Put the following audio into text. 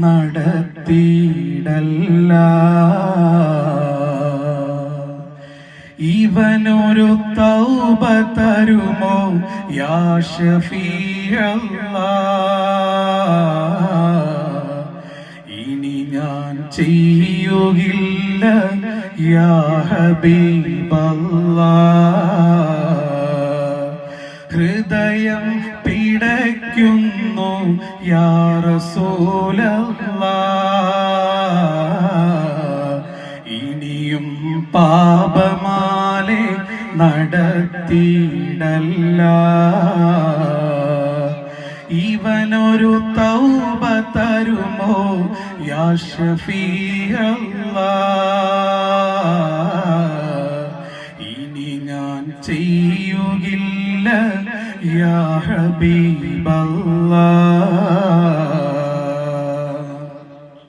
നടത്തിയിടല്ല. ഇവനൊരു തൗബ തരുമോ യാ ശഫീഅല്ലാഹ്? ഇനി ഞാൻ ചെയ്യുകില്ല യാ ഹബീബല്ലാഹ്. ഹൃദയം പിടയ്ക്കുന്നു യാ റസൂലല്ലാഹ്. ഇനിയും പാപമാലെ നടത്തിയിടല്ല. ഇവനൊരു തൗബ തരുമോ യാ ശഫീഅല്ലാഹ്? ഇനി ഞാൻ ചെയ്യുകില്ല യാ ഹബീബല്ലാഹ്.